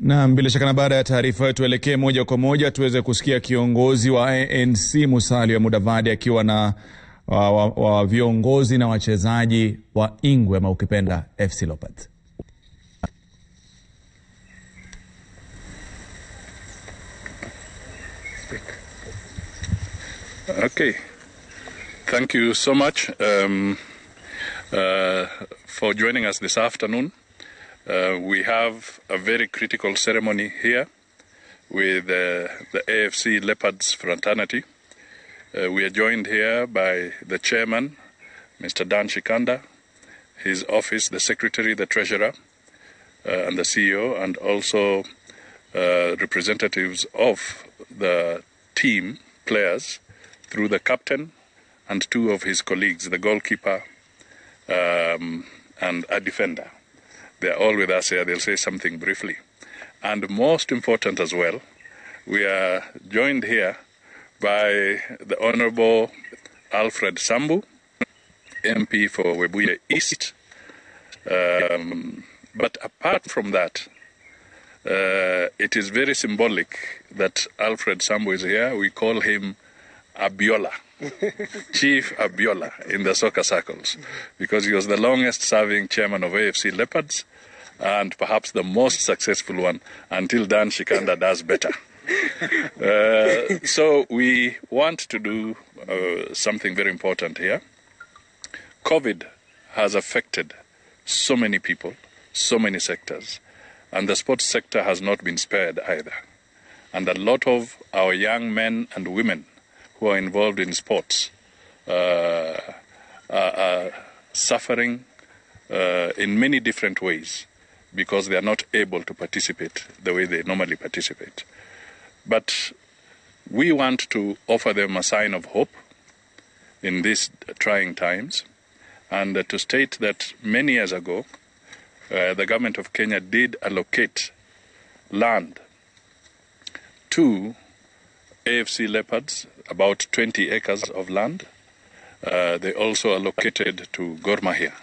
Na bila shaka, na baada ya taarifa tuelekee moja kwa moja tuweze kusikia kiongozi wa ANC Musalia Mudavadi akiwa na viongozi na wachezaji wa Ingwe ama ukipenda AFC Leopards. Okay, thank you so much for joining us this afternoon. We have a very critical ceremony here with the AFC Leopards fraternity. We are joined here by the chairman, Mr. Dan Shikanda, his office, the secretary, the treasurer, and the CEO, and also representatives of the team players through the captain and two of his colleagues, the goalkeeper and a defender. They are all with us here. They'll say something briefly. And most important as well, we are joined here by the Honorable Alfred Sambu, MP for Webuye East. But apart from that, it is very symbolic that Alfred Sambu is here. We call him Abiola, Chief Abiola in the soccer circles, because he was the longest serving chairman of AFC Leopards and perhaps the most successful one until Dan Shikanda does better. So we want to do something very important here. COVID has affected so many people, so many sectors, and the sports sector has not been spared either. And a lot of our young men and women who are involved in sports are suffering in many different ways because they are not able to participate the way they normally participate. But we want to offer them a sign of hope in these trying times, and to state that many years ago, the government of Kenya did allocate land to AFC Leopards, about 20 acres of land. They also allocated to Gor Mahia.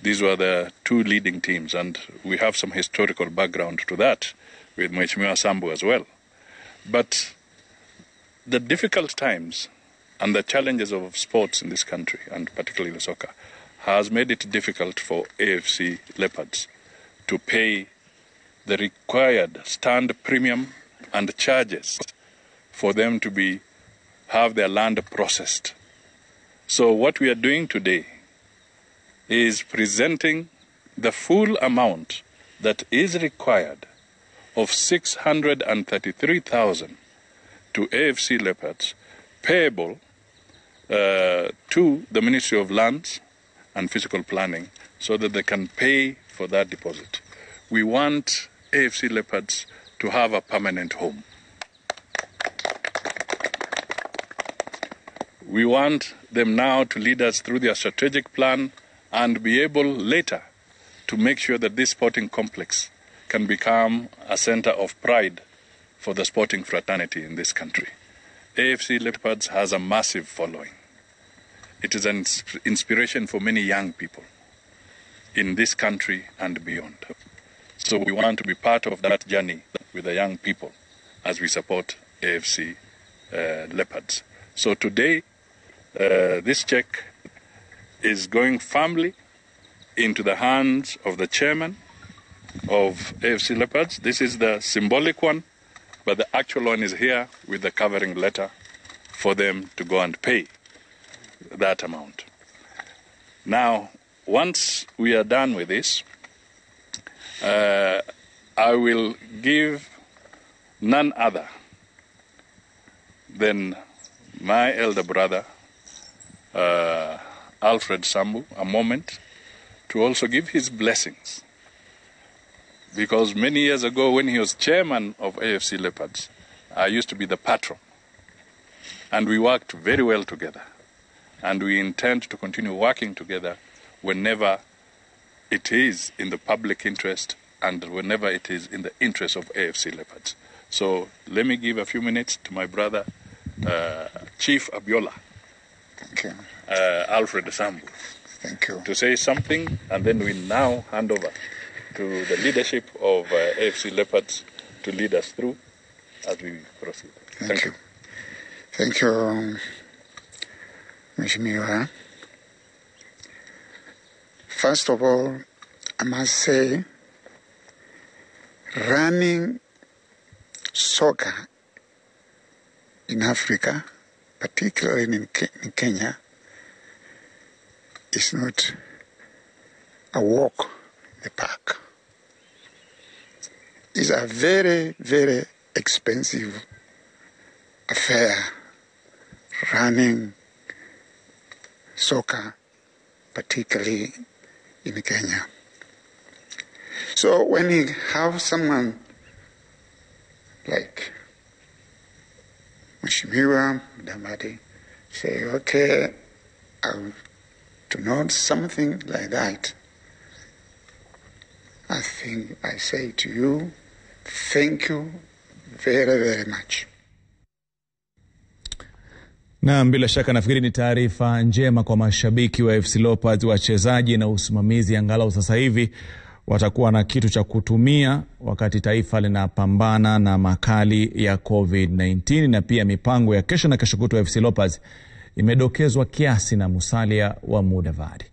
These were the two leading teams, and we have some historical background to that with Mheshimiwa Sambu as well. But the difficult times and the challenges of sports in this country, and particularly the soccer, has made it difficult for AFC Leopards to pay the required stand premium and charges for them to have their land processed. So what we are doing today is presenting the full amount that is required of 633,000 to AFC Leopards, payable to the Ministry of Lands and Physical Planning, so that they can pay for that deposit. We want AFC Leopards to have a permanent home. We want them now to lead us through their strategic plan and be able later to make sure that this sporting complex can become a center of pride for the sporting fraternity in this country. AFC Leopards has a massive following. It is an inspiration for many young people in this country and beyond. So we want to be part of that journey with the young people as we support AFC Leopards. So today, this check is going firmly into the hands of the chairman of AFC Leopards. This is the symbolic one, but the actual one is here with the covering letter for them to go and pay that amount. Now, once we are done with this, I will give none other than my elder brother, Alfred Sambu, a moment to also give his blessings. Because many years ago, when he was chairman of AFC Leopards, I used to be the patron. And we worked very well together. And we intend to continue working together whenever it is in the public interest and whenever it is in the interest of AFC Leopards. So let me give a few minutes to my brother, Chief Abiola. Thank you. Alfred Sambu. Thank you. To say something, and then we now hand over to the leadership of AFC Leopards to lead us through as we proceed. Thank you. Thank you, Mheshimiwa. First of all, I must say, running soccer in Africa, particularly in Kenya, is not a walk in the park. It's a very, very expensive affair, running soccer, particularly in Kenya. So when you have someone like Mheshimiwa Mudavadi say, okay, to know something like that, I think I say to you, thank you very, very much. Na bila shaka nafikiri ni taarifa njema kwa mashabiki wa AFC Leopards, wachezaji na usimamizi. Angalau sasa hivi watakuwa na kitu cha kutumia wakati taifa linapambana na makali ya COVID-19, na pia mipango ya kesho na kesho kutwa AFC Leopards imedokezwa kiasi na Musalia wa Mudavadi.